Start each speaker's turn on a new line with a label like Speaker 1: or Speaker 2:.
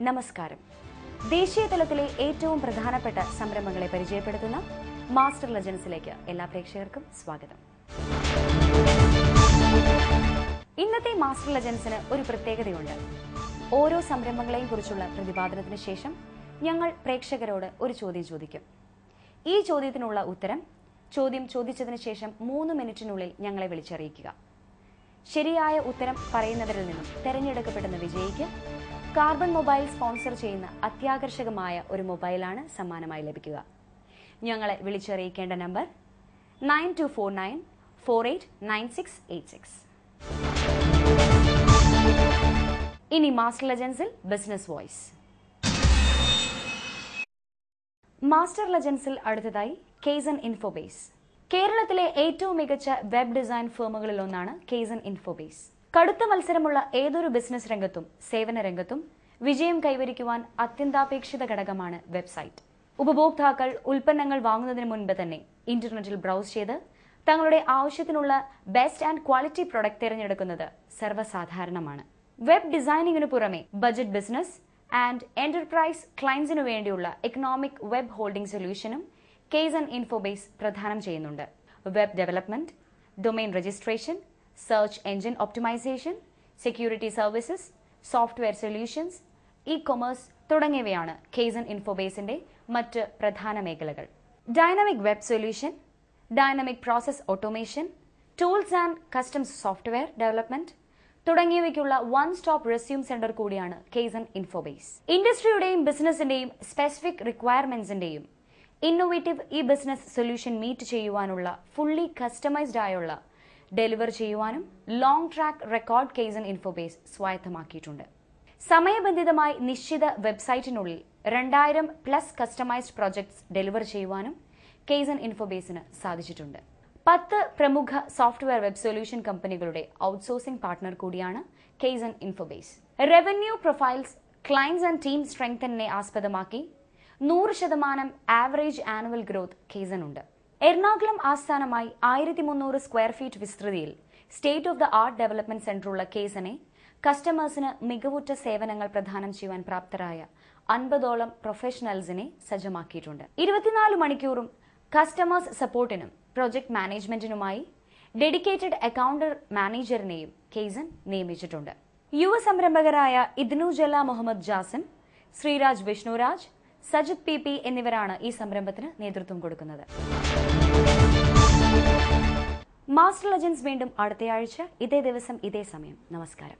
Speaker 1: നമസ്കാരം. ദേശീയ തലത്തിലെ ഏറ്റവും പ്രധാനപ്പെട്ട സംരംഭങ്ങളെ പരിചയപ്പെടുത്തുന്ന മാസ്റ്റർ ലെജൻസിലേക്ക് എല്ലാ പ്രേക്ഷകർക്കും സ്വാഗതം. ഇന്നത്തെ മാസ്റ്റർ ലെജൻസിന് ഒരു പ്രത്യേകതയുണ്ട്. ഓരോ സംരംഭങ്ങളെയും കുറിച്ചുള്ള പ്രതിപാദനത്തിന് ശേഷം ഞങ്ങൾ പ്രേക്ഷകരോട് ഒരു ചോദ്യം ചോദിക്കും. ഈ ചോദ്യത്തിനുള്ള ഉത്തരം ചോദ്യം ചോദിച്ചതിന് ശേഷം 3 മിനിറ്റിനുള്ളിൽ ഞങ്ങളെ വിളിച്ചറിയിക്കുക. ശരിയായ ഉത്തരം പറയുന്നവരിൽ നിന്നും തെരഞ്ഞെടുക്കപ്പെടുന്ന വിജയിക്ക് കാർബൺ മൊബൈൽ സ്പോൺസർ ചെയ്യുന്ന അത്യാകർഷകമായ ഒരു മൊബൈലാണ് സമ്മാനമായി ലഭിക്കുക. ഞങ്ങളെ വിളിച്ചറിയിക്കേണ്ട നമ്പർ 9249489686. ഇനി മാസ്റ്റർ ലെജൻസിൽ ബിസിനസ് വോയിസ്. മാസ്റ്റർ ലെജൻസിൽ അടുത്തതായി കേസൺ ഇൻഫോബേസ്. കേരളത്തിലെ ഏറ്റവും മികച്ച വെബ് ഡിസൈൻ ഫേമുകളിൽ ഒന്നാണ് കേസൺ ഇൻഫോബേസ്. കടുത്ത മത്സരമുള്ള ഏതൊരു ബിസിനസ് രംഗത്തും സേവന രംഗത്തും വിജയം കൈവരിക്കുവാൻ അത്യന്താപേക്ഷിത ഘടകമാണ് വെബ്സൈറ്റ്. ഉപഭോക്താക്കൾ ഉൽപ്പന്നങ്ങൾ വാങ്ങുന്നതിന് മുൻപ് തന്നെ ഇന്റർനെറ്റിൽ ബ്രൗസ് ചെയ്ത് തങ്ങളുടെ ആവശ്യത്തിനുള്ള ബെസ്റ്റ് ആൻഡ് ക്വാളിറ്റി പ്രൊഡക്റ്റ് തിരഞ്ഞെടുക്കുന്നത് സർവ്വസാധാരണമാണ്. വെബ് ഡിസൈനിങ്ങിനു പുറമെ ബജറ്റ് ബിസിനസ് ആൻഡ് എന്റർപ്രൈസ് ക്ലയൻസിനു വേണ്ടിയുള്ള എക്കണോമിക് വെബ് ഹോൾഡിംഗ് സൊല്യൂഷനും കേസൺ ഇൻഫോബേസ് പ്രദാനം ചെയ്യുന്നുണ്ട്. Web development, domain registration, search engine optimisation, security services, software solutions, e-commerce തുടങ്ങിയവയാണ് കേസൺ ഇൻഫോബേസിന്റെ മറ്റ് പ്രധാന മേഖലകൾ. Dynamic web solution, dynamic process automation, tools and customs software development തുടങ്ങിയവയ്ക്കുള്ള വൺ സ്റ്റോപ്പ് റെസ്യൂം സെന്റർ കൂടിയാണ് കേസൺ ഇൻഫോബേസ്. ഇൻഡസ്ട്രിയുടെയും ബിസിനസിന്റെയും സ്പെസിഫിക് റിക്വയർമെന്റ്സിന്റെയും innovative e business solution meet ചെയ്യുവാനുള്ള ഫുള്ളി കസ്റ്റമൈസ്ഡ് ആയുള്ള ഡെലിവർ ചെയ്യുവാനും long track record Kason Infobase സ്വായത്തമാക്കിയിട്ടുണ്ട്. സമയബന്ധിതമായി നിശ്ചിത വെബ്സൈറ്റിനുള്ളിൽ 2000+ കസ്റ്റമൈസ്ഡ് പ്രോജക്ട്സ് ഡെലിവർ ചെയ്യുവാനും കേസൺ ഇൻഫോബേസിന് സാധിച്ചിട്ടുണ്ട്. 10 പ്രമുഖ സോഫ്റ്റ്വെയർ വെബ് സൊല്യൂഷൻ കമ്പനികളുടെ ഔട്ട്സോഴ്സിംഗ് പാർട്ട്ണർ കൂടിയാണ് Kason Infobase. Revenue profiles, clients and team സ്ട്രെങ്തനെ ആസ്പദമാക്കി 100% ആവറേജ് ആനുവൽ ഗ്രോത്ത് കേസൺ ഉണ്ട്. എറണാകുളം ആസ്ഥാനമായി 1300 സ്ക്വയർ ഫീറ്റ് വിസ്തൃതിയിൽ state of the art development സെന്ററുള്ള കേസനെ കസ്റ്റമേഴ്സിന് മികവുറ്റ സേവനങ്ങൾ പ്രദാനം ചെയ്യുവാൻ പ്രാപ്തരായ 50ഓളം പ്രൊഫഷണൽസിനെ സജ്ജമാക്കിയിട്ടുണ്ട്. 24 മണിക്കൂറും കസ്റ്റമേഴ്സ് സപ്പോർട്ടിനും പ്രൊജക്ട് മാനേജ്മെന്റിനുമായി ഡെഡിക്കേറ്റഡ് അക്കൗണ്ടർ മാനേജറിനെയും കേസൺ നിയമിച്ചിട്ടുണ്ട്. യുവ സംരംഭകരായ ഇദ്നുജല മുഹമ്മദ് ജാസിം, ശ്രീരാജ് വിഷ്ണുരാജ്, സജിത് പി എന്നിവരാണ് ഈ സംരംഭത്തിന് നേതൃത്വം കൊടുക്കുന്നത്. മാസ്റ്റർ ലെജൻസ് വീണ്ടും അടുത്തയാഴ്ച ഇതേ ദിവസം ഇതേ സമയം. നമസ്കാരം.